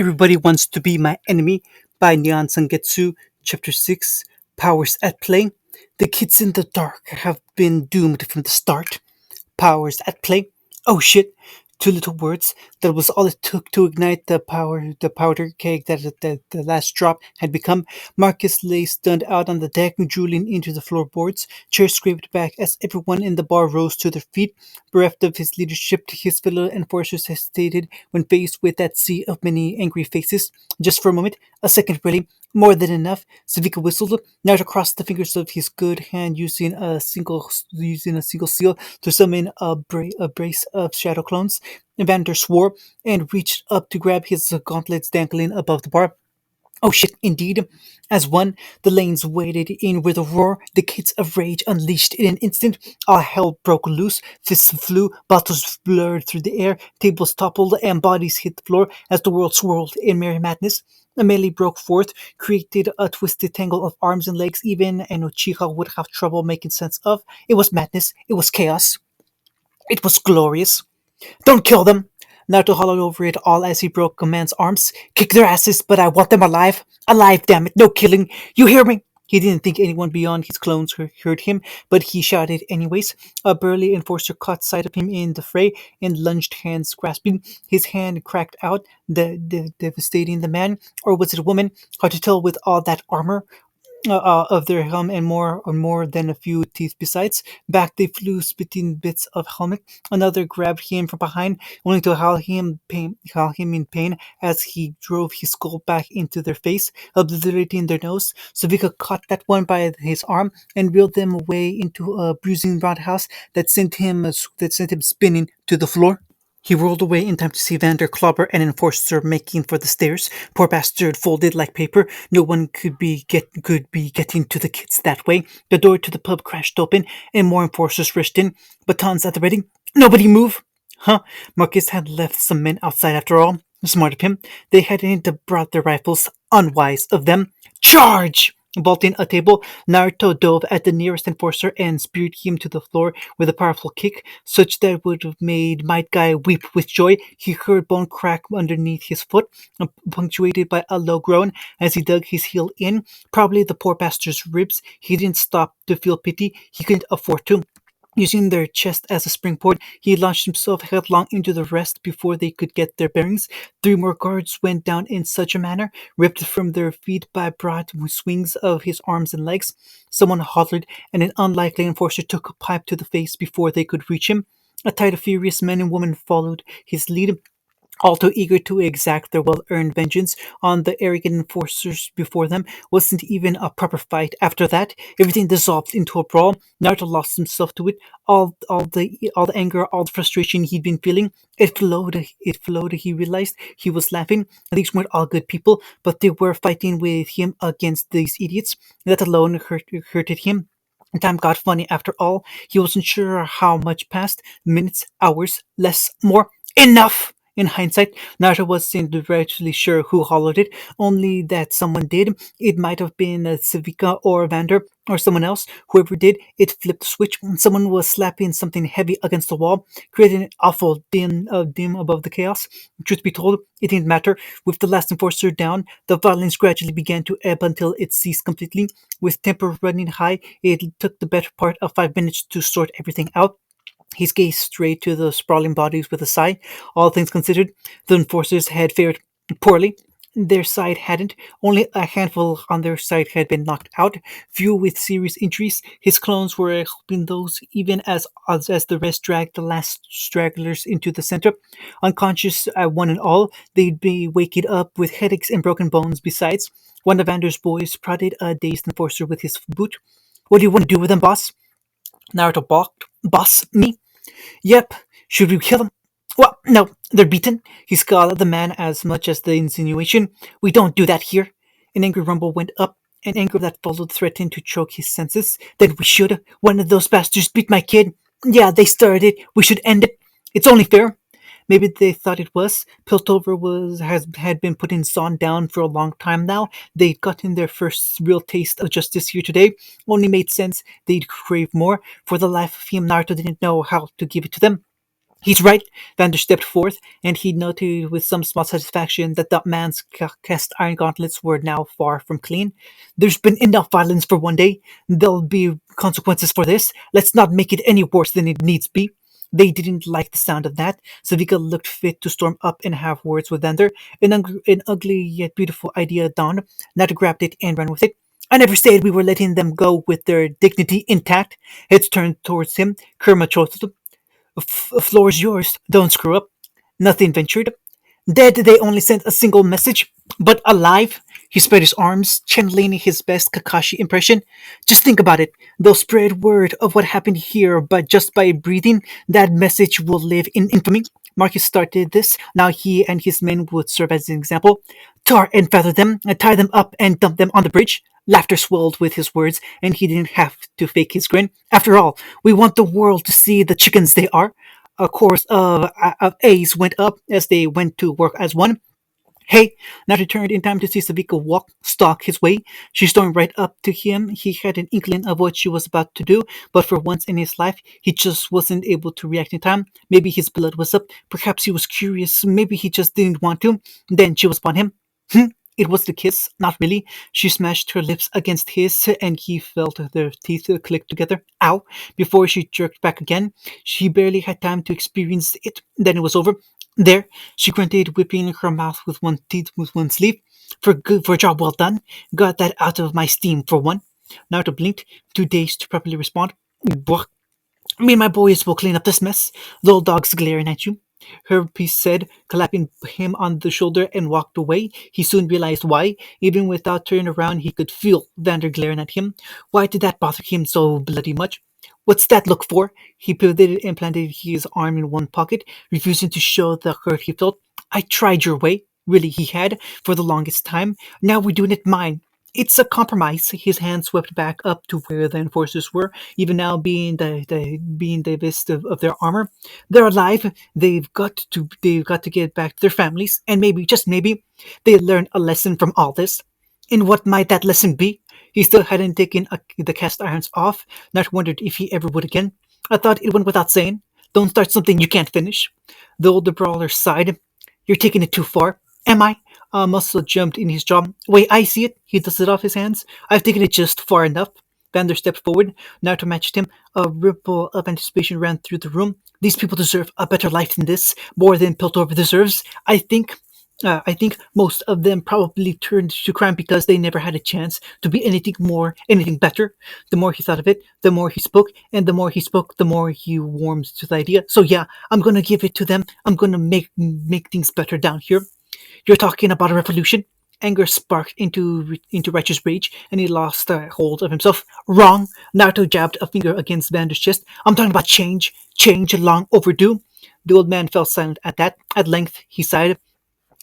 Everybody Wants to Be My Enemy by Nyan Sangetsu, Chapter 6, Powers at Play. The kids in the dark have been doomed from the start. Powers at play. Oh shit! Two little words. That was all it took to ignite the powder keg that the last drop had become. Marcus lay stunned out on the deck, drooling into the floorboards. Chairs scraped back as everyone in the bar rose to their feet. Bereft of his leadership, his fellow enforcers hesitated when faced with that sea of many angry faces. Just for a moment, a second really, more than enough. Savika whistled, now across the fingers of his good hand, using a single seal to summon a brace of shadow clones. Evander swore and reached up to grab his gauntlets dangling above the bar. Oh shit, indeed. As one, the lanes waded in with a roar, the kids of rage unleashed in an instant. All hell broke loose, fists flew, bottles blurred through the air, tables toppled, and bodies hit the floor as the world swirled in merry madness. A melee broke forth, created a twisted tangle of arms and legs even an Uchiha would have trouble making sense of. It was madness, it was chaos, it was glorious. Don't kill them! Naruto hollowed over it all as he broke a man's arms. Kick their asses, but I want them alive. Alive, damn it, no killing. You hear me? He didn't think anyone beyond his clones heard him, but he shouted anyways. A burly enforcer caught sight of him in the fray and lunged hands grasping. His hand cracked out, devastating the man, or was it a woman? Hard to tell with all that armor of their helm and more than a few teeth besides. Back they flew, spitting bits of helmet. Another grabbed him from behind, only to howl him in pain as he drove his skull back into their face, obliterating their nose. Savika caught that one by his arm and reeled them away into a bruising roundhouse that sent him spinning to the floor. He rolled away in time to see Vander clobber an enforcer making for the stairs. Poor bastard folded like paper. No one could be getting to the kids that way. The door to the pub crashed open, and more enforcers rushed in. Batons at the ready. Nobody move! Huh? Marcus had left some men outside after all. Smart of him. They hadn't brought their rifles. Unwise of them. Charge! Vaulting a table, Naruto dove at the nearest enforcer and speared him to the floor with a powerful kick, such that would have made Might Guy weep with joy. He heard bone crack underneath his foot, punctuated by a low groan as he dug his heel in, probably the poor bastard's ribs. He didn't stop to feel pity. He couldn't afford to. Using their chest as a springboard, he launched himself headlong into the rest before they could get their bearings. Three more guards went down in such a manner, ripped from their feet by broad swings of his arms and legs. Someone hollered, and an unlikely enforcer took a pipe to the face before they could reach him. A tide of furious men and women followed his lead, all too eager to exact their well-earned vengeance on the arrogant enforcers before them. Wasn't even a proper fight. After that, everything dissolved into a brawl. Naruto lost himself to it. All the anger, all the frustration he'd been feeling, it flowed. It flowed. He realized he was laughing. These weren't all good people, but they were fighting with him against these idiots. That alone hurted him. Time got funny after all. He wasn't sure how much passed. Minutes, hours, less, more. Enough! In hindsight, Naruto wasn't directly sure who hollowed it, only that someone did. It might have been Civica or Vander or someone else. Whoever did, it flipped the switch. Someone was slapping something heavy against the wall, creating an awful dim above the chaos. Truth be told, it didn't matter. With the last enforcer down, the violence gradually began to ebb until it ceased completely. With temper running high, it took the better part of 5 minutes to sort everything out. He gazed straight to the sprawling bodies with a sigh. All things considered, the enforcers had fared poorly. Their side hadn't. Only a handful on their side had been knocked out, few with serious injuries. His clones were helping those, even as the rest dragged the last stragglers into the center. Unconscious, one and all, they'd be waking up with headaches and broken bones besides. One of Vander's boys prodded a dazed enforcer with his boot. What do you want to do with them, boss? Naruto balked. Boss, me? Yep. Should we kill them? Well, no, they're beaten. He scowled at the man as much as the insinuation. We don't do that here. An angry rumble went up. An anger that followed threatened to choke his senses. Then we should. One of those bastards beat my kid. Yeah, they started it. We should end it. It's only fair. Maybe they thought it was. Piltover had been putting Zon down for a long time now. They'd gotten their first real taste of justice here today. Only made sense they'd crave more. For the life of him, Naruto didn't know how to give it to them. He's right. Vander stepped forth, and he noted with some small satisfaction that that man's cast iron gauntlets were now far from clean. There's been enough violence for one day. There'll be consequences for this. Let's not make it any worse than it needs be. They didn't like the sound of that. Savika looked fit to storm up and have words with Vander. An ugly yet beautiful idea dawned. Nata grabbed it and ran with it. I never said we were letting them go with their dignity intact. Heads turned towards him. Kerma chortled. Floor's yours. Don't screw up. Nothing ventured. Dead, they only sent a single message. But alive, he spread his arms, channeling his best Kakashi impression. Just think about it. They'll spread word of what happened here, but just by breathing, that message will live in infamy. Marcus started this. Now he and his men would serve as an example. Tar and feather them, tie them up, and dump them on the bridge. Laughter swelled with his words, and he didn't have to fake his grin. After all, we want the world to see the chickens they are. A chorus of A's went up as they went to work as one. Hey, not returned in time to see Savika stalk his way. She stormed right up to him. He had an inkling of what she was about to do, but for once in his life, he just wasn't able to react in time. Maybe his blood was up. Perhaps he was curious. Maybe he just didn't want to. Then she was upon him. Hmm. It was the kiss, not really. She smashed her lips against his, and he felt their teeth click together. Ow! Before she jerked back again. She barely had time to experience it. Then it was over. There, she grunted, whipping her mouth with one sleeve. For a job well done. Got that out of my steam for one. Naruto blinked, too dazed to properly respond. Bwah. Me and my boys will clean up this mess. The old dog's glaring at you. Herbie said, clapping him on the shoulder and walked away. He soon realized why. Even without turning around, he could feel Vander glaring at him. Why did that bother him so bloody much? What's that look for? He pivoted and planted his arm in one pocket, refusing to show the hurt he felt. I tried your way. Really, he had, for the longest time. Now we're doing it mine. It's a compromise. His hand swept back up to where the enforcers were, even now being divested of their armor. They're alive. They've got to get back to their families, and maybe, just maybe, they learn a lesson from all this. And what might that lesson be? He still hadn't taken the cast irons off, not wondered if he ever would again. I thought it went without saying. Don't start something you can't finish. The older brawler sighed. You're taking it too far. Am I? A muscle jumped in his jaw. Wait, I see it. He dusted off his hands. I've taken it just far enough. Vander stepped forward. Naruto matched him. A ripple of anticipation ran through the room. These people deserve a better life than this, more than Piltover deserves. I think most of them probably turned to crime because they never had a chance to be anything more, anything better. The more he thought of it, the more he spoke, and the more he spoke, the more he warmed to the idea. So yeah, I'm gonna give it to them. I'm gonna make things better down here. You're talking about a revolution? Anger sparked into righteous rage, and he lost hold of himself. Wrong! Naruto jabbed a finger against Vander's chest. I'm talking about change. Change long overdue. The old man fell silent at that. At length, he sighed.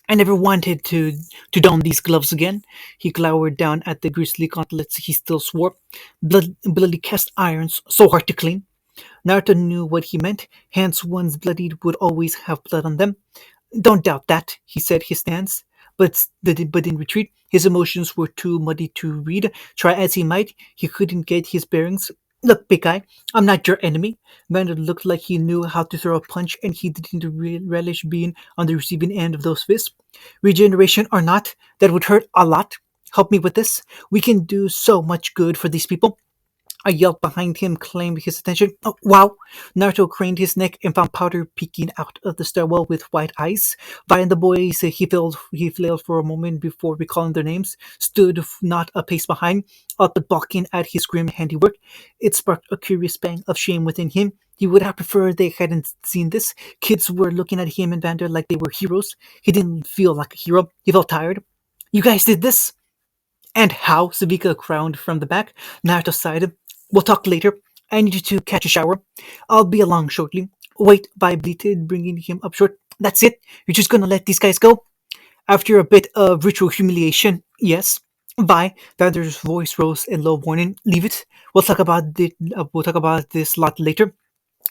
I never wanted to don these gloves again. He glowered down at the grisly gauntlets he still swore. Bloody cast irons, so hard to clean. Naruto knew what he meant. Hands once bloodied would always have blood on them. Don't doubt that, he said his stance, but in retreat, his emotions were too muddy to read. Try as he might, he couldn't get his bearings. Look, big guy, I'm not your enemy. Vander looked like he knew how to throw a punch, and he didn't relish being on the receiving end of those fists. Regeneration or not, that would hurt a lot. Help me with this. We can do so much good for these people. A yelp behind him claimed his attention. Oh, wow! Naruto craned his neck and found Powder peeking out of the stairwell with white eyes. Vi and the boys, he flailed for a moment before recalling their names, stood not a pace behind, up but balking at his grim handiwork. It sparked a curious pang of shame within him. He would have preferred they hadn't seen this. Kids were looking at him and Vander like they were heroes. He didn't feel like a hero. He felt tired. You guys did this? And how? Savika frowned from the back. Naruto sighed. We'll talk later. I need you to catch a shower. I'll be along shortly. Wait, Vi bleated, bringing him up short. That's it? You're just gonna let these guys go? After a bit of ritual humiliation, yes. Vi, Vander's voice rose in low warning. Leave it. We'll talk about this lot later.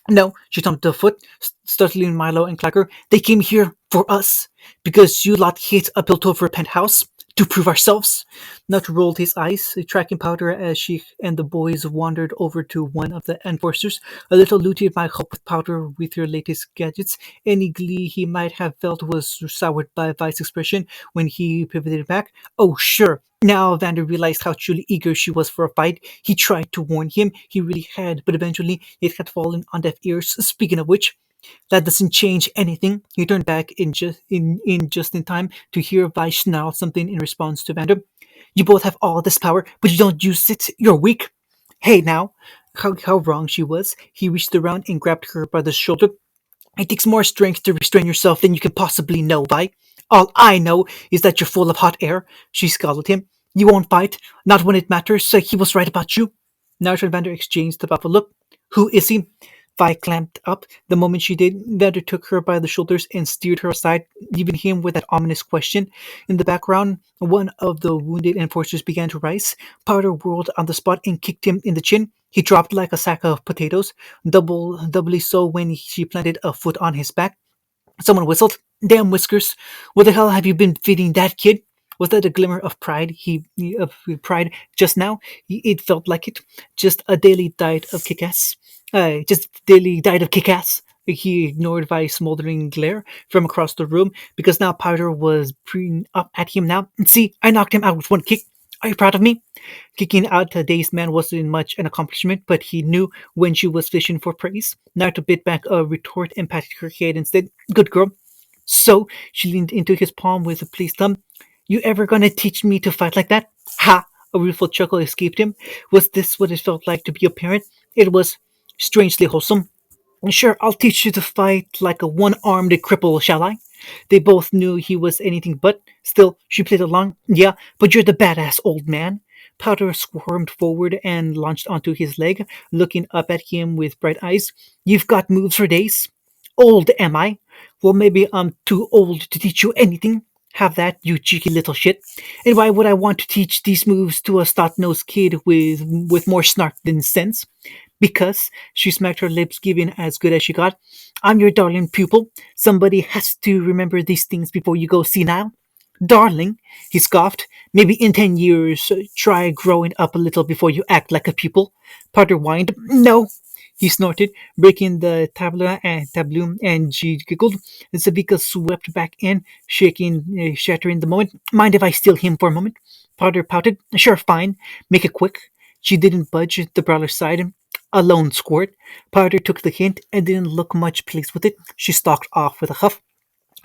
No, she thumped her foot, startling Milo and Clacker. They came here for us because you lot hit a built over penthouse. to prove ourselves. Nut rolled his eyes, tracking Powder as she and the boys wandered over to one of the enforcers. A little looted might help with Powder with your latest gadgets. Any glee he might have felt was soured by Vi's expression when he pivoted back. Oh, sure. Now Vander realized how truly eager she was for a fight. He tried to warn him, he really had, but eventually it had fallen on deaf ears. Speaking of which, that doesn't change anything. He turned back in just in time to hear Vi snarl something in response to Vander. You both have all this power, but you don't use it. You're weak. Hey now. How wrong she was. He reached around and grabbed her by the shoulder. It takes more strength to restrain yourself than you can possibly know, Vi. All I know is that you're full of hot air. She scowled at him. You won't fight, not when it matters, so he was right about you. Naruto and Vander exchanged a baffled look. Who is he? Vi clamped up. The moment she did, Vander took her by the shoulders and steered her aside, leaving him with that ominous question. In the background, one of the wounded enforcers began to rise. Powder whirled on the spot and kicked him in the chin. He dropped like a sack of potatoes, doubly so when she planted a foot on his back. Someone whistled. Damn Whiskers! What the hell have you been feeding that kid? Was that a glimmer of pride? Of pride just now? It felt like it. Just a daily diet of kick-ass. Just daily diet of kick-ass. He ignored Vi's smoldering glare from across the room because now Powder was preening up at him now. See, I knocked him out with one kick. Are you proud of me? Kicking out a dazed man wasn't much an accomplishment, but he knew when she was fishing for praise. Naruto bit back a retort and patted her head instead. Good girl. So she leaned into his palm with a pleased thumb. You ever gonna teach me to fight like that? Ha! A rueful chuckle escaped him. Was this what it felt like to be a parent? It was strangely wholesome. Sure, I'll teach you to fight like a one-armed cripple, shall I? They both knew he was anything but. Still, she played along. Yeah, but you're the badass old man. Powder squirmed forward and launched onto his leg, looking up at him with bright eyes. You've got moves for days. Old, am I? Well, maybe I'm too old to teach you anything. Have that, you cheeky little shit. And why would I want to teach these moves to a snot-nosed kid with more snark than sense? Because she smacked her lips, giving as good as she got. I'm your darling pupil. Somebody has to remember these things before you go senile. Darling, he scoffed. Maybe in 10 years, try growing up a little before you act like a pupil. Potter whined. No, he snorted, breaking the tableau, and she giggled. Savika swept back in, shattering the moment. Mind if I steal him for a moment? Potter pouted. Sure, fine. Make it quick. She didn't budge. The brawler sighed. A lone squirt. Powder took the hint and didn't look much pleased with it. She stalked off with a huff.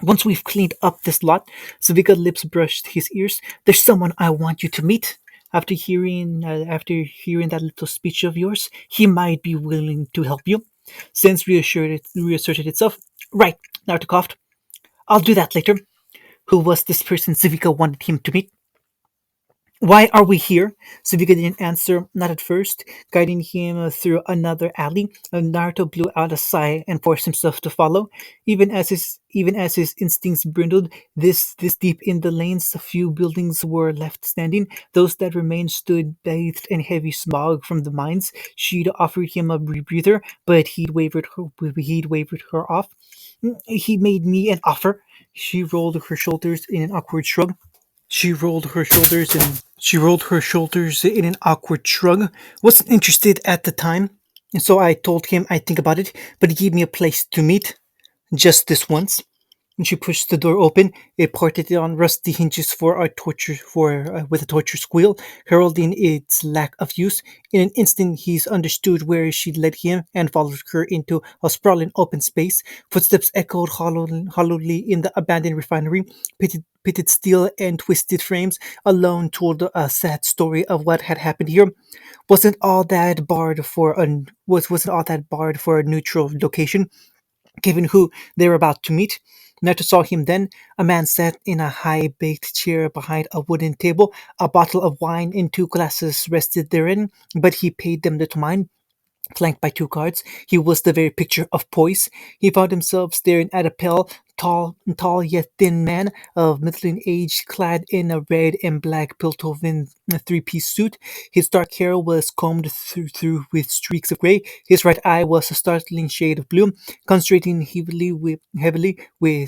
Once we've cleaned up this lot, Savika's lips brushed his ears. There's someone I want you to meet. After hearing that little speech of yours, he might be willing to help you. Sense reasserted itself. Right, Naruto coughed. I'll do that later. Who was this person Savika wanted him to meet? Why are we here? Savika didn't answer, not at first. Guiding him through another alley, Naruto blew out a sigh and forced himself to follow. Even as his instincts brindled, this deep in the lanes, a few buildings were left standing. Those that remained stood bathed in heavy smog from the mines. She'd offered him a rebreather, but he'd wavered her off. He made me an offer. She rolled her shoulders in an awkward shrug. She rolled her shoulders in an awkward shrug. Wasn't interested at the time, and so I told him I'd think about it, but he gave me a place to meet. Just this once. And she pushed the door open. It parted on rusty hinges with a torture squeal, heralding its lack of use. In an instant, he's understood where she led him and followed her into a sprawling open space. Footsteps echoed hollowly in the abandoned refinery. Pitted steel and twisted frames alone told a sad story of what had happened here. Wasn't all that barred for a neutral location? Given who they were about to meet. Naruto saw him then. A man sat in a high-backed chair behind a wooden table. A bottle of wine and two glasses rested therein, but he paid them little mind. Flanked by two guards, he was the very picture of poise. He found himself staring at a pale, tall yet thin man of middling age, clad in a red and black Piltover three-piece suit. His dark hair was combed through with streaks of gray. His right eye was a startling shade of blue, concentrating heavily with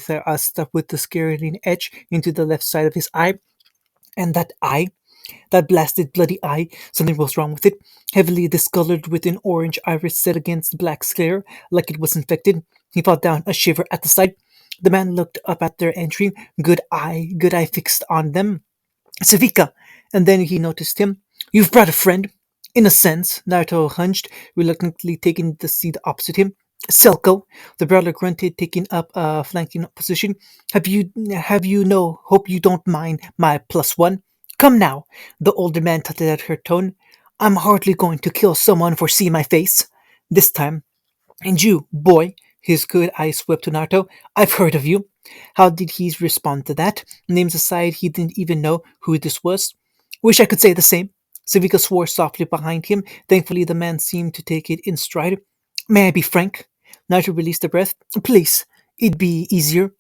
a scaring etch into the left side of his eye. And that eye, that blasted bloody eye, something was wrong with it. Heavily discolored with an orange iris set against the black sclera, like it was infected. He felt down, a shiver at the sight. The man looked up at their entry, good eye fixed on them. Savika! And then he noticed him. You've brought a friend. In a sense, Naruto hunched, reluctantly taking the seat opposite him. Selko, the brawler grunted, taking up a flanking position. Have you no hope you don't mind my plus one? Come now, the older man tutted at her tone. I'm hardly going to kill someone for see my face. This time, and you, boy, his good eyes swept to Naruto, I've heard of you. How did he respond to that? Names aside, he didn't even know who this was. Wish I could say the same. Savika swore softly behind him. Thankfully, the man seemed to take it in stride. May I be frank? Naruto released a breath. Please, it'd be easier.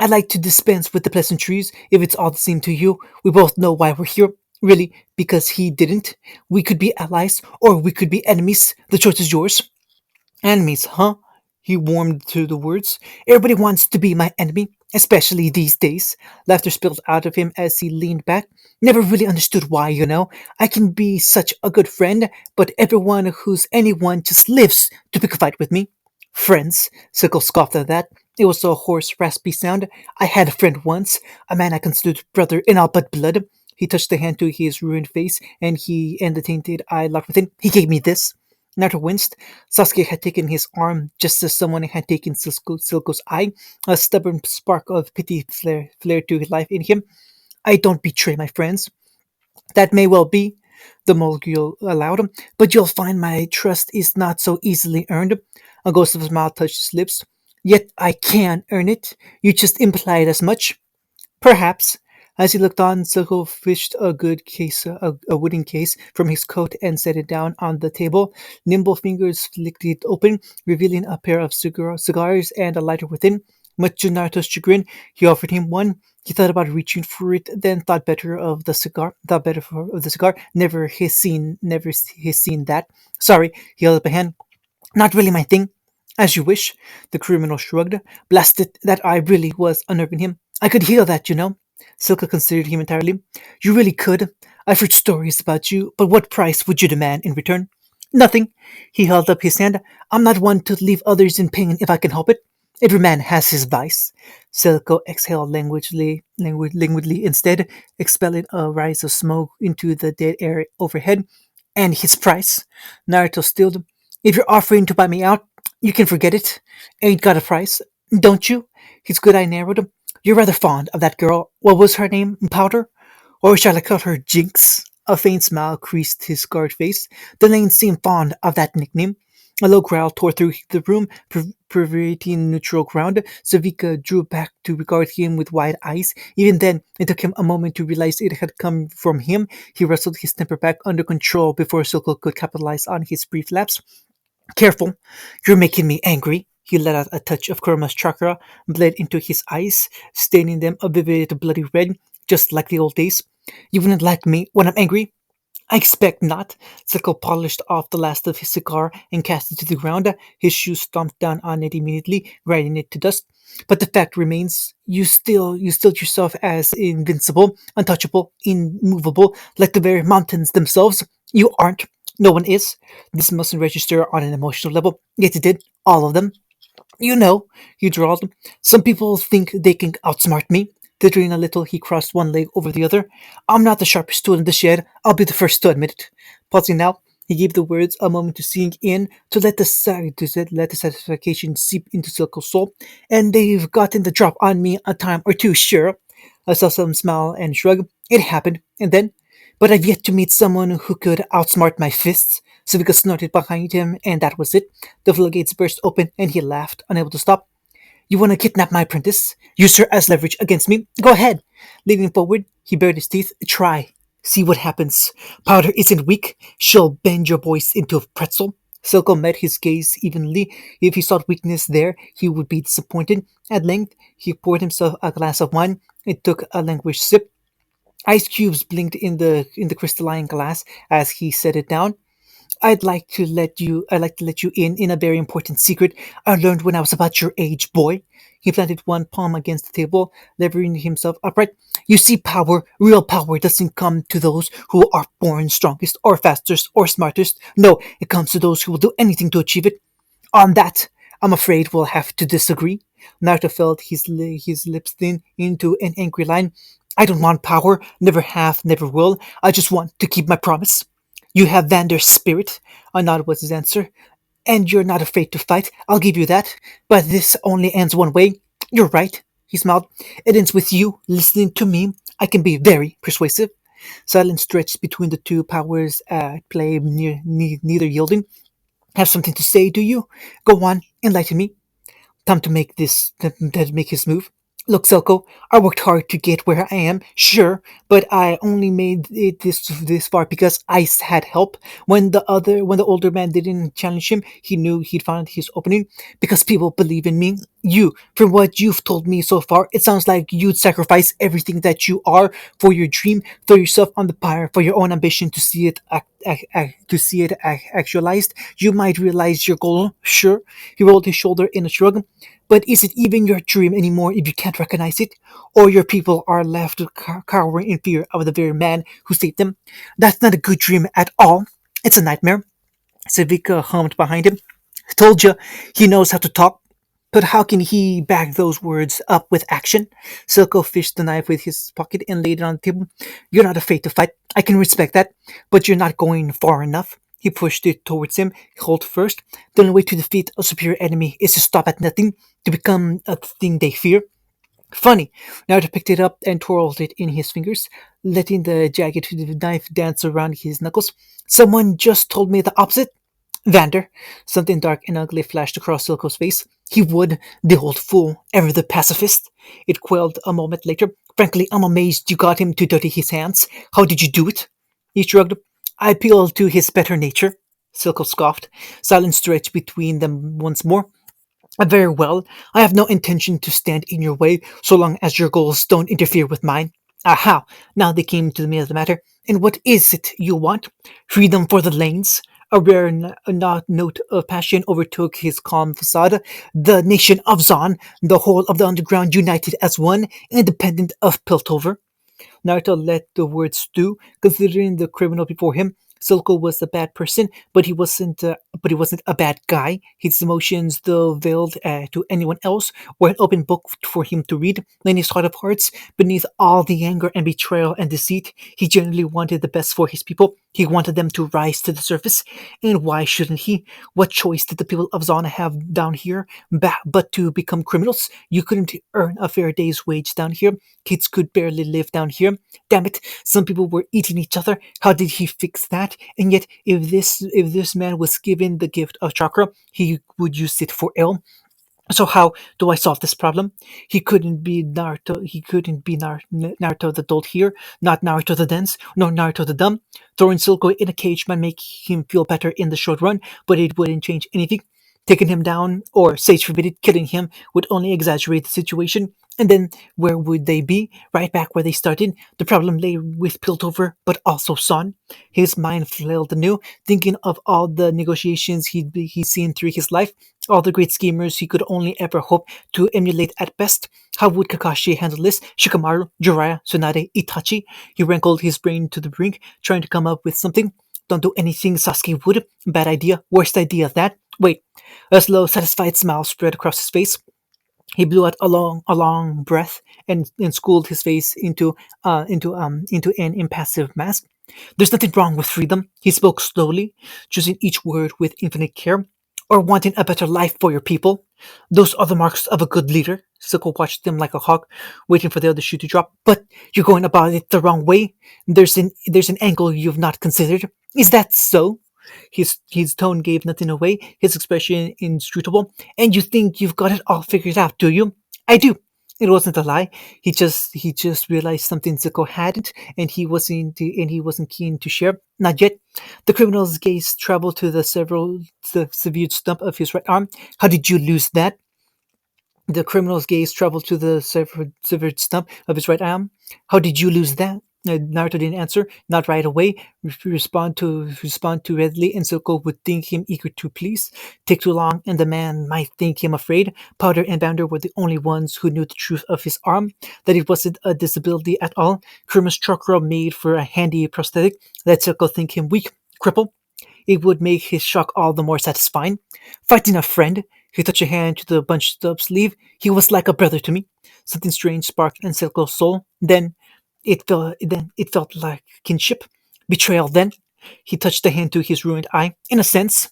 I'd like to dispense with the pleasantries, if it's all the same to you. We both know why we're here. Really, because he didn't. We could be allies, or we could be enemies. The choice is yours. Enemies, huh? He warmed to the words. Everybody wants to be my enemy, especially these days. Laughter spilled out of him as he leaned back. Never really understood why. I can be such a good friend, but everyone who's anyone just lives to pick a fight with me. Friends, Sickle scoffed at that. It was a hoarse, raspy sound. I had a friend once, a man I considered brother in all but blood. He touched a hand to his ruined face, and the tainted eye locked within. He gave me this. Naruto winced. Sasuke had taken his arm just as someone had taken Silco's eye. A stubborn spark of pity flared to life in him. I don't betray my friends. That may well be, the Mogul allowed, but you'll find my trust is not so easily earned. A ghost of a smile touched his lips. Yet I can earn it. You just implied as much. Perhaps. As he looked on, Silco fished a wooden case from his coat and set it down on the table. Nimble fingers flicked it open, revealing a pair of cigars and a lighter within. Much to Naruto's chagrin, he offered him one. He thought about reaching for it, then thought better of the cigar. Thought better of the cigar. Never his seen that. Sorry, he held up a hand. Not really my thing. As you wish, the criminal shrugged. Blast it, that eye really was unnerving him. I could heal that. Silka considered him entirely. You really could. I've heard stories about you, but what price would you demand in return? Nothing. He held up his hand. I'm not one to leave others in pain if I can help it. Every man has his vice. Silko exhaled languidly instead, expelling a rise of smoke into the dead air overhead. And his price? Naruto stilled. If you're offering to buy me out, you can forget it. Ain't got a price, don't you? His good eye narrowed. You're rather fond of that girl. What was her name? Powder? Or shall I call her Jinx? A faint smile creased his scarred face. The Lane seemed fond of that nickname. A low growl tore through the room, pervading neutral ground. Savika drew back to regard him with wide eyes. Even then, it took him a moment to realize it had come from him. He wrestled his temper back under control before Silco could capitalize on his brief lapse. Careful, you're making me angry. He let out a touch of Kurama's chakra, bled into his eyes, staining them a vivid bloody red, just like the old days. You wouldn't like me when I'm angry? I expect not. Zuko polished off the last of his cigar and cast it to the ground. His shoes stomped down on it immediately, grinding it to dust. But the fact remains, you still yourself as invincible, untouchable, immovable, like the very mountains themselves. You aren't. No one is. This mustn't register on an emotional level, yet it did. All of them. You know, he drawled. Some people think they can outsmart me. Tittering a little, he crossed one leg over the other. I'm not the sharpest tool in the shed. I'll be the first to admit it. Pausing now, he gave the words a moment to sink in, to let the satisfaction seep into Silco's soul. And they've gotten the drop on me a time or two, sure. I saw some smile and shrug. It happened, and then. But I've yet to meet someone who could outsmart my fists. Savika snorted behind him, and that was it. The floodgates burst open, and he laughed, unable to stop. You want to kidnap my apprentice? Use her as leverage against me? Go ahead. Leaning forward, he bared his teeth. Try. See what happens. Powder isn't weak. She'll bend your voice into a pretzel. Silco met his gaze evenly. If he sought weakness there, he would be disappointed. At length, he poured himself a glass of wine. It took a languished sip. Ice cubes blinked in the crystalline glass as he set it down. I'd like to let you in a very important secret I learned when I was about your age, boy. He planted one palm against the table, levering himself upright. You see, real power, doesn't come to those who are born strongest or fastest or smartest. No, it comes to those who will do anything to achieve it. On that, I'm afraid we'll have to disagree. Naruto felt his lips thin into an angry line. I don't want power, never have, never will. I just want to keep my promise. You have Vander's spirit, I nodded was his answer. And you're not afraid to fight, I'll give you that. But this only ends one way. You're right, he smiled. It ends with you listening to me. I can be very persuasive. Silence stretched between the two powers at play, neither yielding. Have something to say, do you? Go on, enlighten me. Time to make to make his move. Look, Selko, I worked hard to get where I am, sure, but I only made it this far because I had help. When the older man didn't challenge him, he knew he'd found his opening because people believe in me. You, from what you've told me so far, it sounds like you'd sacrifice everything that you are for your dream, throw yourself on the pyre for your own ambition to see it actualized. You might realize your goal, sure. He rolled his shoulder in a shrug. But is it even your dream anymore if you can't recognize it? Or your people are left cowering in fear of the very man who saved them? That's not a good dream at all. It's a nightmare. Savika hummed behind him. Told you, he knows how to talk. But how can he back those words up with action? Silko fished the knife with his pocket and laid it on the table. You're not afraid to fight. I can respect that. But you're not going far enough. He pushed it towards him. Hold first. The only way to defeat a superior enemy is to stop at nothing, to become a thing they fear. Funny. Naruto picked it up and twirled it in his fingers, letting the jagged knife dance around his knuckles. Someone just told me the opposite. Vander. Something dark and ugly flashed across Silco's face. He would, the old fool, ever the pacifist. It quailed a moment later. Frankly, I'm amazed you got him to dirty his hands. How did you do it? He shrugged. I appealed to his better nature. Silco scoffed. Silence stretched between them once more. Very well. I have no intention to stand in your way so long as your goals don't interfere with mine. Aha! Now they came to the meat of the matter. And what is it you want? Freedom for the lanes? A rare note of passion overtook his calm facade. The nation of Zon, the whole of the underground united as one, independent of Piltover. Naruto let the words stew, considering the criminal before him. Silco was a bad person, but he wasn't a bad guy. His emotions, though veiled to anyone else, were an open book for him to read. In his heart of hearts, beneath all the anger and betrayal and deceit, he genuinely wanted the best for his people. He wanted them to rise to the surface. And why shouldn't he? What choice did the people of Zana have down here but to become criminals? You couldn't earn a fair day's wage down here. Kids could barely live down here. Damn it, some people were eating each other. How did he fix that? And yet, if this man was given the gift of chakra, he would use it for ill. So how do I solve this problem? He couldn't be Naruto. He couldn't be Naruto the adult here, not Naruto the dense, nor Naruto the dumb. Throwing Silco in a cage might make him feel better in the short run, but it wouldn't change anything. Taking him down, or sage forbid killing him, would only exaggerate the situation. And then where would they be? Right back where they started. The problem lay with Piltover, but also Son. His mind flailed anew, thinking of all the negotiations he's seen through his life, all the great schemers he could only ever hope to emulate at best. How would Kakashi handle this? Shikamaru, Jiraiya, Tsunade, Itachi? He wrinkled his brain to the brink, trying to come up with something. Don't do anything Sasuke would. Bad idea. Worst idea of that. Wait. A slow, satisfied smile spread across his face. He blew out a long breath and schooled his face into an impassive mask. There's nothing wrong with freedom, he spoke slowly, choosing each word with infinite care. Or wanting a better life for your people. Those are the marks of a good leader. Soko watched them like a hawk, waiting for the other shoe to drop. But you're going about it the wrong way. There's an angle you've not considered. Is that so? His tone gave nothing away, his expression inscrutable. And you think you've got it all figured out, do you? I do. It wasn't a lie. He just realized something Zuko hadn't, and he wasn't keen to share. Not yet. The criminal's gaze traveled to the severed stump of his right arm. How did you lose that? The criminal's gaze traveled to the severed stump of his right arm. How did you lose that? Naruto didn't answer, not right away. Respond too readily, and Silco would think him eager to please. Take too long, and the man might think him afraid. Powder and Bounder were the only ones who knew the truth of his arm, that it wasn't a disability at all. Kuruma's chakra made for a handy prosthetic. Let Silco think him weak, crippled. It would make his shock all the more satisfying. Fighting a friend, he touched a hand to the bunched up sleeve. He was like a brother to me. Something strange sparked in Silco's soul. Then it felt like kinship. Betrayal then. He touched the hand to his ruined eye. In a sense,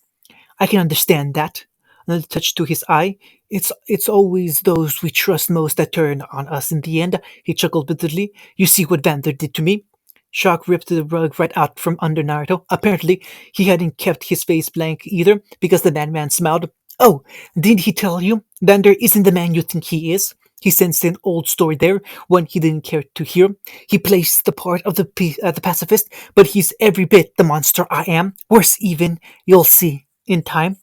I can understand that. Another touch to his eye. It's always those we trust most that turn on us in the end. He chuckled bitterly. You see what Vander did to me? Shock ripped the rug right out from under Naruto. Apparently, he hadn't kept his face blank either, because the madman smiled. Oh, didn't he tell you? Vander isn't the man you think he is. He sensed an old story there, one he didn't care to hear. He plays the part of the pacifist, but he's every bit the monster I am. Worse even, you'll see in time.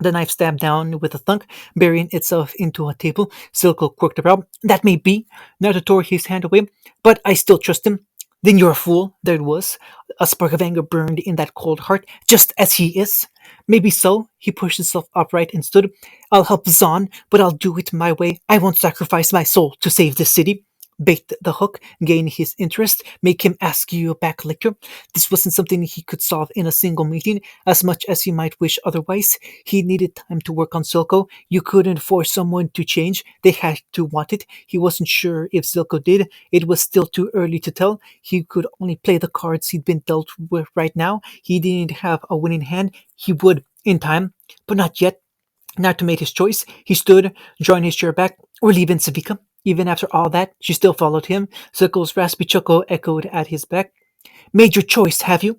The knife stabbed down with a thunk, burying itself into a table. Silco quirked about. That may be. Naruto tore his hand away, but I still trust him. Then you're a fool. There it was. A spark of anger burned in that cold heart, just as he is. Maybe so. He pushed himself upright and stood. I'll help Zahn, but I'll do it my way. I won't sacrifice my soul to save this city. Bait the hook, gain his interest, make him ask you back later. This wasn't something he could solve in a single meeting, as much as he might wish otherwise. He needed time to work on Silco. You couldn't force someone to change. They had to want it. He wasn't sure if Silco did. It was still too early to tell. He could only play the cards he'd been dealt with right now. He didn't have a winning hand. He would, in time, but not yet. Not to make his choice, he stood, drawing his chair back. We're leaving, Savika. Even after all that, she still followed him. Circle's raspy chuckle echoed at his back. Made your choice, have you?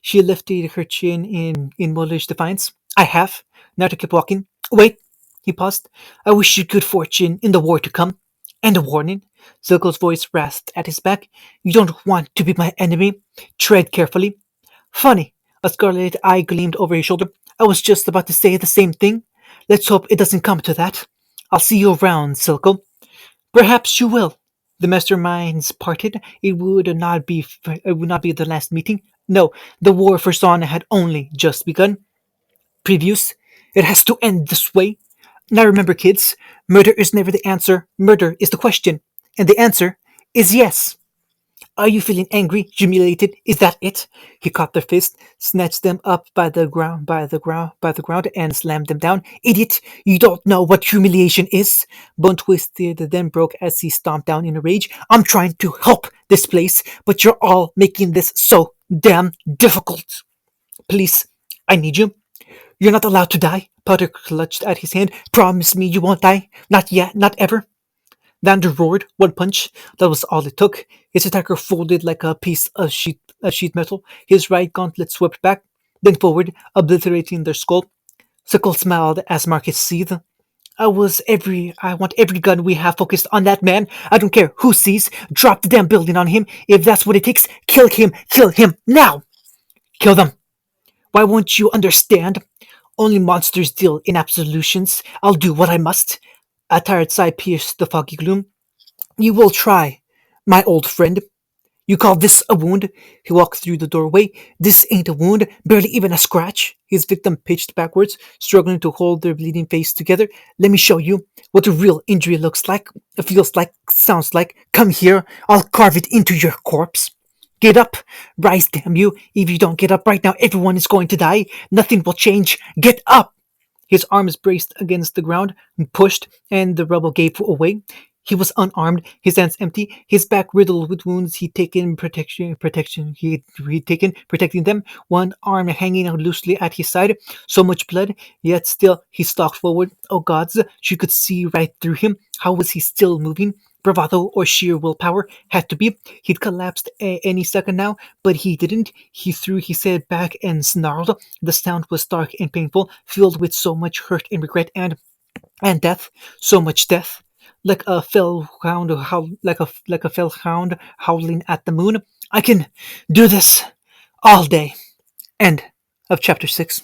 She lifted her chin in mulish defiance. I have. Now to keep walking. Wait. He paused. I wish you good fortune in the war to come. And a warning. Circle's voice rasped at his back. You don't want to be my enemy. Tread carefully. Funny. A scarlet eye gleamed over his shoulder. I was just about to say the same thing. Let's hope it doesn't come to that. I'll see you around, Silco. Perhaps you will. The masterminds parted. It would not be the last meeting. No, the war for Sana had only just begun. Previews. It has to end this way. Now remember, kids, murder is never the answer. Murder is the question. And the answer is yes. Are you feeling angry, humiliated? Is that it? He caught their fist, snatched them up by the ground, and slammed them down. Idiot! You don't know what humiliation is. Bone twisted, then broke as he stomped down in a rage. I'm trying to help this place, but you're all making this so damn difficult. Please, I need you. You're not allowed to die. Powder clutched at his hand. Promise me you won't die. Not yet, not ever. Vander roared. One punch. That was all it took. His attacker folded like a piece of sheet metal. His right gauntlet swept back, then forward, obliterating their skull. Sickle smiled as Marcus seethed. I want every gun we have focused on that man. I don't care who sees. Drop the damn building on him. If that's what it takes, kill him, now! Kill them. Why won't you understand? Only monsters deal in absolutions. I'll do what I must. A tired sigh pierced the foggy gloom. You will try, my old friend. You call this a wound? He walked through the doorway. This ain't a wound, barely even a scratch. His victim pitched backwards, struggling to hold their bleeding face together. Let me show you what a real injury looks like, feels like, sounds like. Come here, I'll carve it into your corpse. Get up! Rise, damn you! If you don't get up right now, everyone is going to die. Nothing will change. Get up! His arms braced against the ground, pushed, and the rubble gave way. He was unarmed, his hands empty, his back riddled with wounds he'd taken, protecting them, one arm hanging out loosely at his side. So much blood, yet still he stalked forward. Oh gods, she could see right through him. How was he still moving? Bravado or sheer willpower? Had to be. He'd collapsed any second now, but he didn't. He threw his head back and snarled. The sound was dark and painful, filled with so much hurt and regret and death, so much death. Like a fell hound howling at the moon. I can do this all day. End of chapter 6.